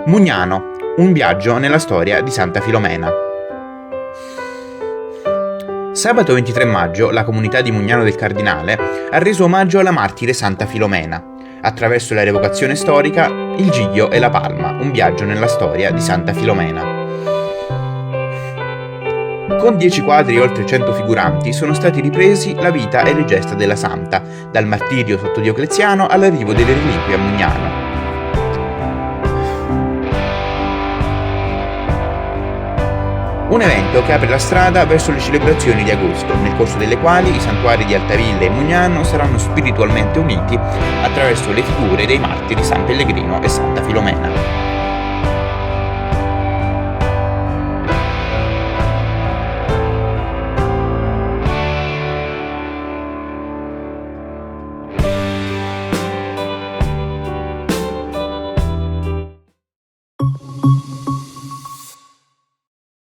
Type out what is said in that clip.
Mugnano, un viaggio nella storia di Santa Filomena. Sabato 23 maggio la comunità di Mugnano del Cardinale ha reso omaggio alla martire Santa Filomena, attraverso la rievocazione storica Il Giglio e la Palma, un viaggio nella storia di Santa Filomena. Con 10 quadri e oltre 100 figuranti sono stati ripresi la vita e le gesta della santa, dal martirio sotto Diocleziano all'arrivo delle reliquie a Mugnano. Un evento che apre la strada verso le celebrazioni di agosto, nel corso delle quali i santuari di Altavilla e Mugnano saranno spiritualmente uniti attraverso le figure dei martiri San Pellegrino e Santa Filomena.